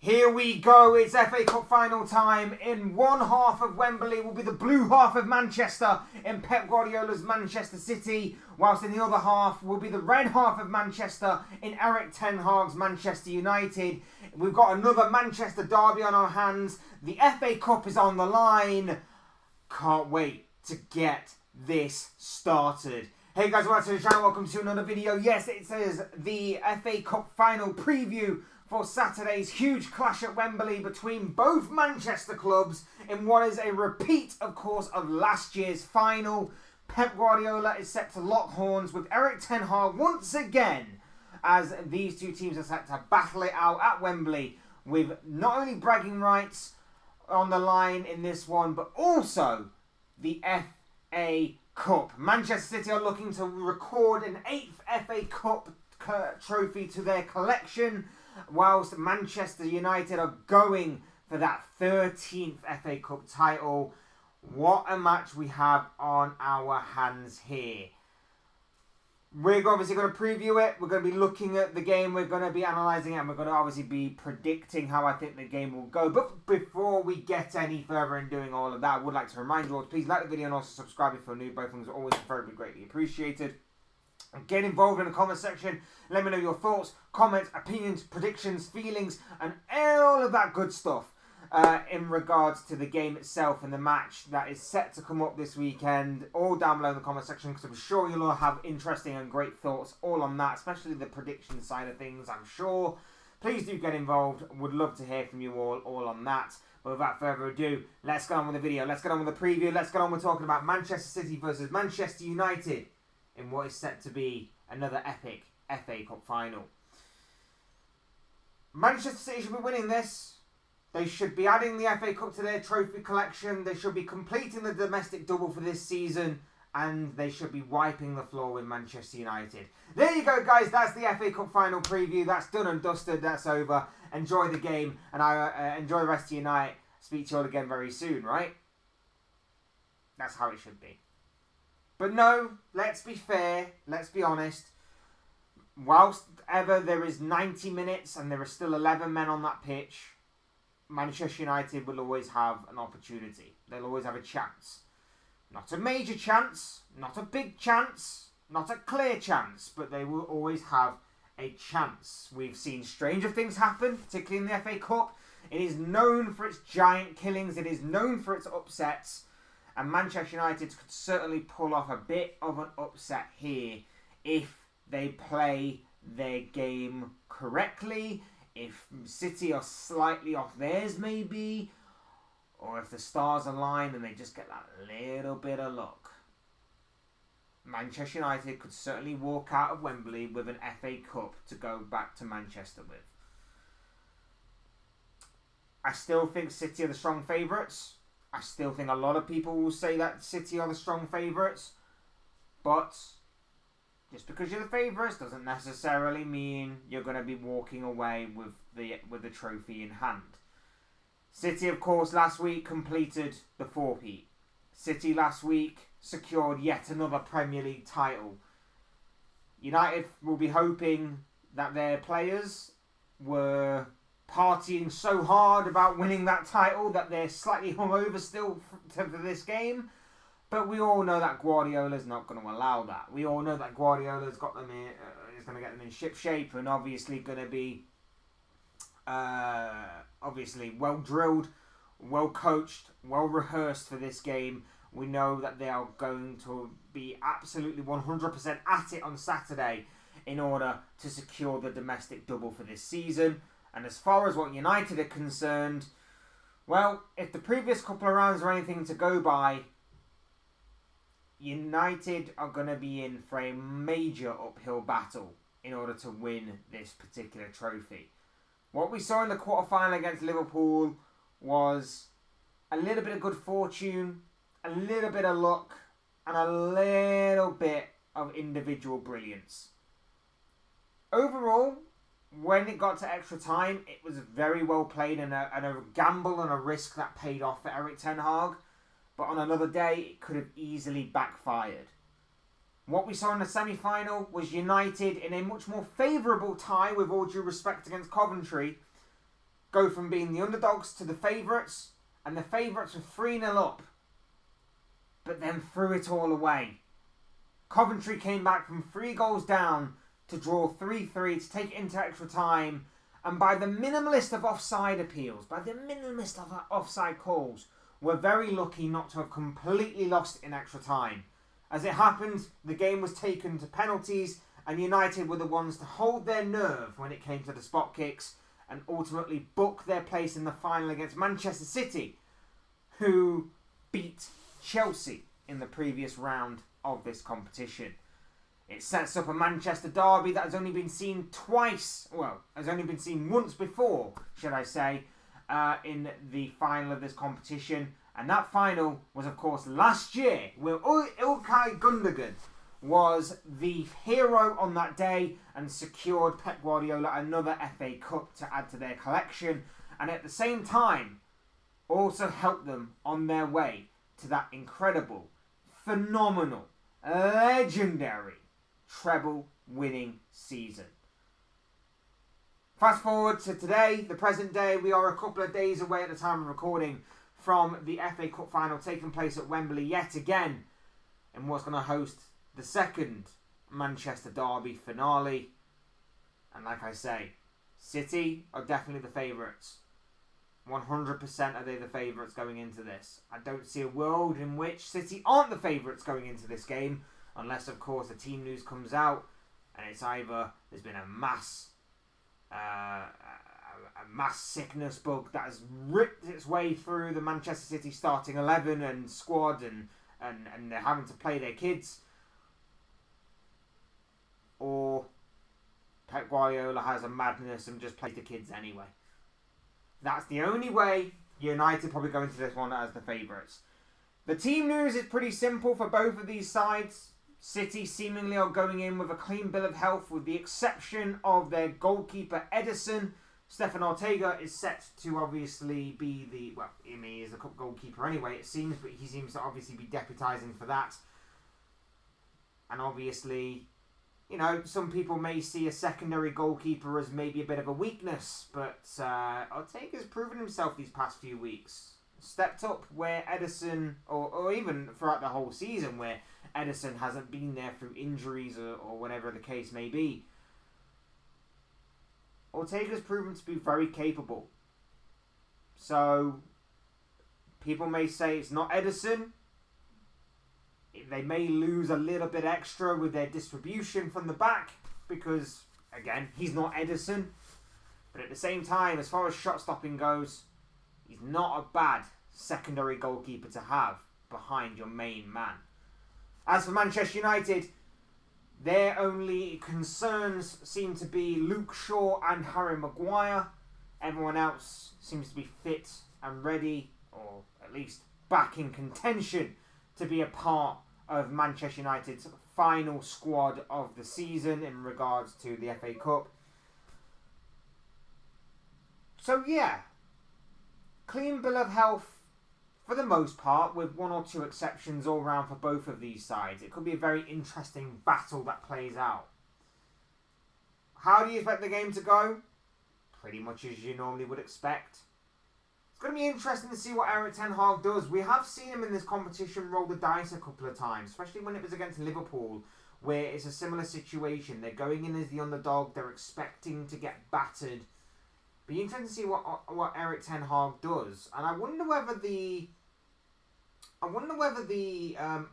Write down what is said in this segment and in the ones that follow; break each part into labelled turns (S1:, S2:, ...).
S1: Here we go, it's FA Cup final time. In one half of Wembley will be the blue half of Manchester in Pep Guardiola's Manchester City, whilst in the other half will be the red half of Manchester in Erik ten Hag's Manchester United. We've got another Manchester derby on our hands. The FA Cup is on the line. Can't wait to get this started. Hey guys, welcome to the channel, welcome to another video. Yes, it says the FA Cup final preview for Saturday's huge clash at Wembley between both Manchester clubs in what is a repeat, of course, of last year's final. Pep Guardiola is set to lock horns with Erik ten Hag once again, as these two teams are set to battle it out at Wembley with not only bragging rights on the line in this one, but also the FA Cup. Manchester City are looking to record an 8th FA Cup trophy to their collection, whilst Manchester United are going for that 13th FA Cup title. What a match we have on our hands here. We're obviously going to preview it. We're going to be looking at the game. We're going to be analysing it. And we're going to obviously be predicting how I think the game will go. But before we get any further in doing all of that, I would like to remind you all to please like the video and also subscribe if you're new. Both things are always very greatly appreciated. Get involved in the comment section. Let me know your thoughts, comments, opinions, predictions, feelings, and all of that good stuff in regards to the game itself and the match that is set to come up this weekend. All down below in the comment section, because I'm sure you'll all have interesting and great thoughts all on that, especially the prediction side of things, I'm sure. Please do get involved. Would love to hear from you all on that. But without further ado, let's get on with the video. Let's get on with the preview. Let's get on with talking about Manchester City versus Manchester United in what is set to be another epic FA Cup final. Manchester City should be winning this. They should be adding the FA Cup to their trophy collection. They should be completing the domestic double for this season. And they should be wiping the floor with Manchester United. There you go, guys. That's the FA Cup final preview. That's done and dusted. That's over. Enjoy the game. And I enjoy the rest of your night. Speak to you all again very soon, right? That's how it should be. But no, let's be fair, let's be honest. Whilst ever there is 90 minutes and there are still 11 men on that pitch, Manchester United will always have an opportunity. They'll always have a chance. Not a major chance, not a big chance, not a clear chance, but they will always have a chance. We've seen stranger things happen, particularly in the FA Cup. It is known for its giant killings, it is known for its upsets. And Manchester United could certainly pull off a bit of an upset here if they play their game correctly, if City are slightly off theirs maybe, or if the stars align and they just get that little bit of luck. Manchester United could certainly walk out of Wembley with an FA Cup to go back to Manchester with. I still think City are the strong favourites. I still think a lot of people will say that City are the strong favourites. But just because you're the favourites doesn't necessarily mean you're going to be walking away with the trophy in hand. City, of course, last week completed the four-peat. City last week secured yet another Premier League title. United will be hoping that their players were partying so hard about winning that title that they're slightly hungover still for this game. But we all know that Guardiola's not going to allow that. We all know that Guardiola's got them in, is going to get them in ship shape and obviously going to be obviously well drilled, well coached, well rehearsed for this game. We know that they are going to be absolutely 100% at it on Saturday in order to secure the domestic double for this season. And as far as what United are concerned, well, if the previous couple of rounds are anything to go by, United are going to be in for a major uphill battle in order to win this particular trophy. What we saw in the quarter-final against Liverpool was a little bit of good fortune, a little bit of luck, and a little bit of individual brilliance. Overall, when it got to extra time, it was very well played and a gamble and a risk that paid off for Erik ten Hag. But on another day, it could have easily backfired. What we saw in the semi-final was United in a much more favourable tie, with all due respect, against Coventry, go from being the underdogs to the favourites, and the favourites were 3-0 up, but then threw it all away. Coventry came back from 3 goals down to draw 3-3 to take it into extra time, and by the minimalist of offside appeals, by the minimalist of offside calls, were very lucky not to have completely lost in extra time. As it happened, the game was taken to penalties, and United were the ones to hold their nerve when it came to the spot kicks and ultimately book their place in the final against Manchester City, who beat Chelsea in the previous round of this competition. It sets up a Manchester derby that has only been seen twice, well, has only been seen once before, should I say, in the final of this competition. And that final was, of course, last year, where İlkay Gundogan was the hero on that day and secured Pep Guardiola another FA Cup to add to their collection, and at the same time also helped them on their way to that incredible, phenomenal, legendary treble winning season. Fast forward to today, the present day. We are a couple of days away at the time of recording from the FA Cup final taking place at Wembley yet again, and what's going to host the second Manchester derby finale. And like I say, City are definitely the favourites. 100% are they the favourites going into this. I don't see a world in which City aren't the favourites going into this game, unless of course the team news comes out and it's either there's been a mass sickness bug that has ripped its way through the Manchester City starting 11 and squad, and they're having to play their kids, or Pep Guardiola has a madness and just plays the kids anyway. That's the only way United probably go into this one as the favourites. The team news is pretty simple for both of these sides. City seemingly are going in with a clean bill of health, with the exception of their goalkeeper Ederson. Stefan Ortega is set to obviously be the, well, he is the cup goalkeeper anyway, it seems, but he seems to obviously be deputising for that. And obviously, you know, some people may see a secondary goalkeeper as maybe a bit of a weakness, but Ortega's proven himself these past few weeks. Stepped up where Ederson, or even throughout the whole season, where Ederson hasn't been there through injuries or whatever the case may be. Ortega's proven to be very capable. So, people may say it's not Ederson. They may lose a little bit extra with their distribution from the back because, again, he's not Ederson. But at the same time, as far as shot stopping goes, he's not a bad secondary goalkeeper to have behind your main man. As for Manchester United, their only concerns seem to be Luke Shaw and Harry Maguire. Everyone else seems to be fit and ready, or at least back in contention to be a part of Manchester United's final squad of the season in regards to the FA Cup. So yeah, clean bill of health for the most part, with one or two exceptions all round for both of these sides. It could be a very interesting battle that plays out. How do you expect the game to go? Pretty much as you normally would expect. It's going to be interesting to see what Erik ten Hag does. We have seen him in this competition roll the dice a couple of times, especially when it was against Liverpool, where it's a similar situation. They're going in as the underdog. They're expecting to get battered. Be interesting to see what Erik ten Hag does. And I wonder whether the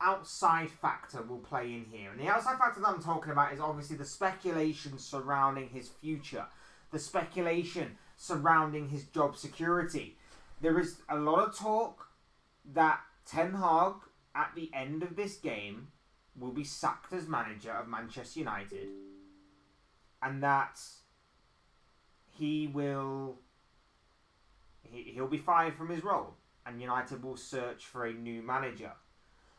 S1: outside factor will play in here. And the outside factor that I'm talking about is obviously the speculation surrounding his future, the speculation surrounding his job security. There is a lot of talk that Ten Hag, at the end of this game, will be sacked as manager of Manchester United, and that he'll be fired from his role, and United will search for a new manager.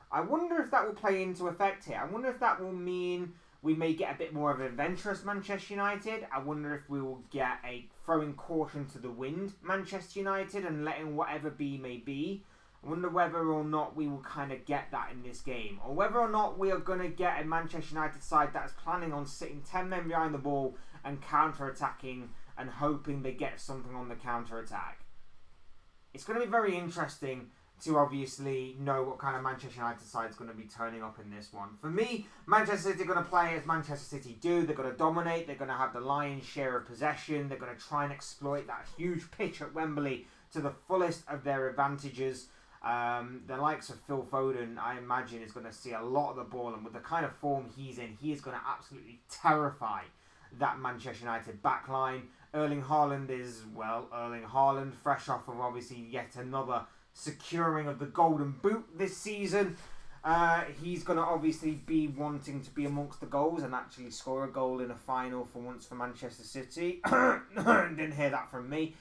S1: I wonder if that will play into effect here. I wonder if that will mean we may get a bit more of an adventurous Manchester United. I wonder if we will get a throwing caution to the wind Manchester United and letting whatever be may be. I wonder whether or not we will kind of get that in this game, or whether or not we are going to get a Manchester United side that is planning on sitting 10 men behind the ball and counter-attacking and hoping they get something on the counter-attack. It's going to be very interesting to obviously know what kind of Manchester United side is going to be turning up in this one. For me, Manchester City are going to play as Manchester City do. They're going to dominate. They're going to have the lion's share of possession. They're going to try and exploit that huge pitch at Wembley to the fullest of their advantages. The likes of Phil Foden, I imagine, is going to see a lot of the ball, and with the kind of form he's in, he is going to absolutely terrify that Manchester United backline. Erling Haaland is, well, Erling Haaland, fresh off of obviously yet another securing of the Golden Boot this season. He's going to obviously be wanting to be amongst the goals and actually score a goal in a final for once for Manchester City. Didn't hear that from me.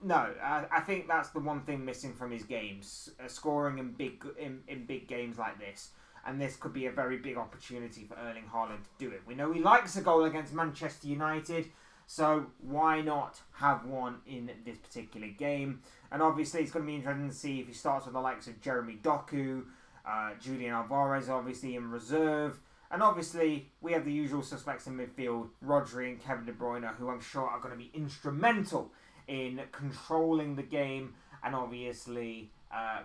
S1: No, I think that's the one thing missing from his games, scoring in big games like this. And this could be a very big opportunity for Erling Haaland to do it. We know he likes a goal against Manchester United, so why not have one in this particular game? And obviously it's going to be interesting to see if he starts with the likes of Jeremy Doku, Julian Alvarez obviously in reserve. And obviously we have the usual suspects in midfield, Rodri and Kevin De Bruyne, who I'm sure are going to be instrumental in controlling the game and obviously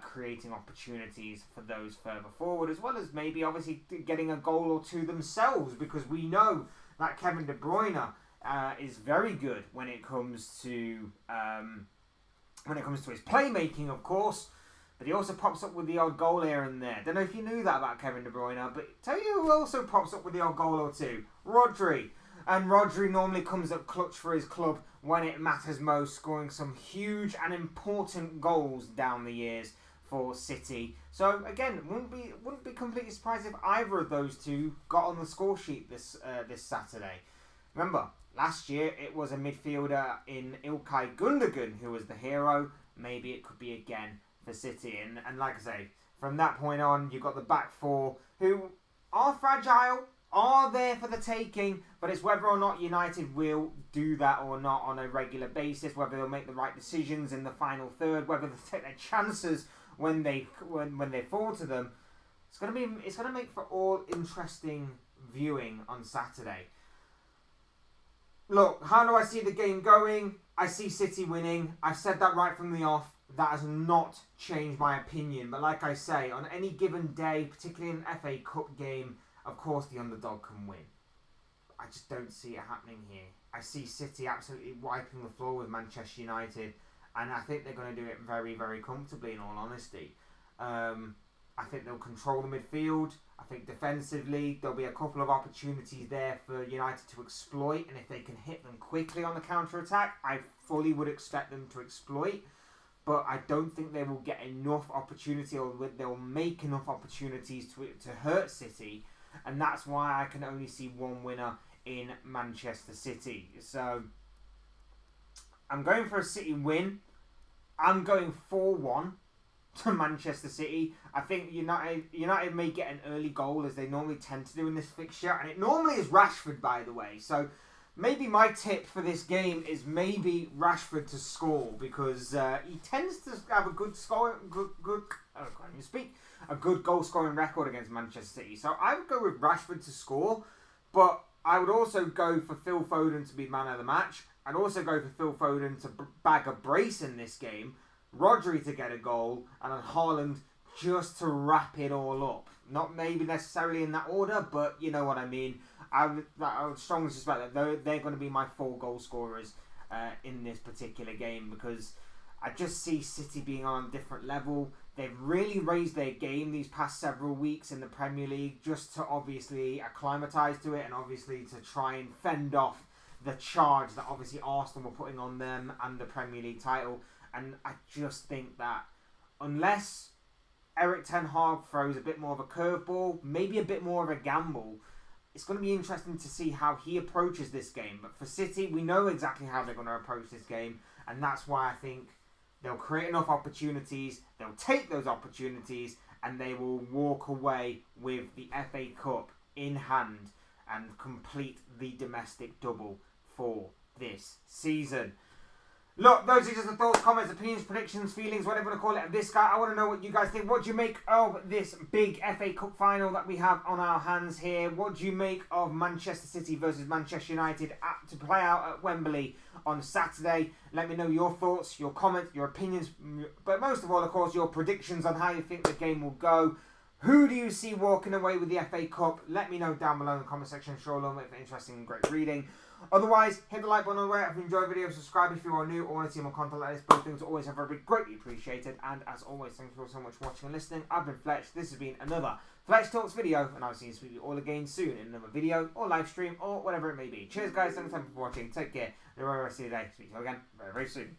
S1: creating opportunities for those further forward, as well as maybe obviously getting a goal or two themselves, because we know that Kevin De Bruyne is very good when it comes to his playmaking, of course, but he also pops up with the odd goal here and there. Don't know if you knew that about Kevin De Bruyne, but tell you who also pops up with the odd goal or two: Rodri. And Rodri normally comes up clutch for his club when it matters most, scoring some huge and important goals down the years for City. So again, wouldn't be completely surprised if either of those two got on the score sheet this Saturday. Remember, last year it was a midfielder in Ilkay Gundogan who was the hero. Maybe it could be again for City. And like I say, from that point on, you've got the back four who are fragile, are there for the taking, but it's whether or not United will do that or not on a regular basis, whether they'll make the right decisions in the final third, whether they'll take their chances when they fall to them. It's gonna make for all interesting viewing on Saturday. Look, how do I see the game going? I see City winning. I've said that right from the off. That has not changed my opinion. But like I say, on any given day, particularly in an FA Cup game, of course the underdog can win. I just don't see it happening here. I see City absolutely wiping the floor with Manchester United, and I think they're going to do it very, very comfortably, in all honesty. I think they'll control the midfield. I think defensively there'll be a couple of opportunities there for United to exploit, and if they can hit them quickly on the counter-attack, I fully would expect them to exploit. But I don't think they will get enough opportunity, or they'll make enough opportunities to hurt City. And that's why I can only see one winner in Manchester City. So I'm going for a City win. I'm going 4-1 to Manchester City. I think United may get an early goal, as they normally tend to do in this fixture. And it normally is Rashford, by the way. So maybe my tip for this game is maybe Rashford to score, because he tends to have a good goal scoring record against Manchester City. So I would go with Rashford to score, but I would also go for Phil Foden to be man of the match. I'd also go for Phil Foden to bag a brace in this game, Rodri to get a goal, and then Haaland just to wrap it all up. Not maybe necessarily in that order, but you know what I mean. I would strongly suspect that they're going to be my 4 goal scorers in this particular game, because I just see City being on a different level. They've really raised their game these past several weeks in the Premier League, just to obviously acclimatise to it, and obviously to try and fend off the charge that obviously Arsenal were putting on them and the Premier League title. And I just think that unless Erik ten Hag throws a bit more of a curveball, maybe a bit more of a gamble, it's going to be interesting to see how he approaches this game. But for City, we know exactly how they're going to approach this game, and that's why I think they'll create enough opportunities, they'll take those opportunities, and they will walk away with the FA Cup in hand and complete the domestic double for this season. Look, those are just the thoughts, comments, opinions, predictions, feelings, whatever you want to call it, of this guy. I want to know what you guys think. What do you make of this big FA Cup final that we have on our hands here? What do you make of Manchester City versus Manchester United to play out at Wembley on Saturday? Let me know your thoughts, your comments, your opinions, but most of all, of course, your predictions on how you think the game will go. Who do you see walking away with the FA Cup? Let me know down below in the comment section. Sure, it'll make for interesting and great reading. Otherwise, hit the like button over if you enjoyed the video, subscribe if you are new or want to see more content like this. Both things always have very greatly appreciated. And as always, thank you all so much for watching and listening. I've been Fletch. This has been another Fletch Talks video, and I'll see you all again soon in another video or live stream or whatever it may be. Cheers, guys. Thanks for watching. Take care. Enjoy the rest of your day. Speak to you again very, very soon.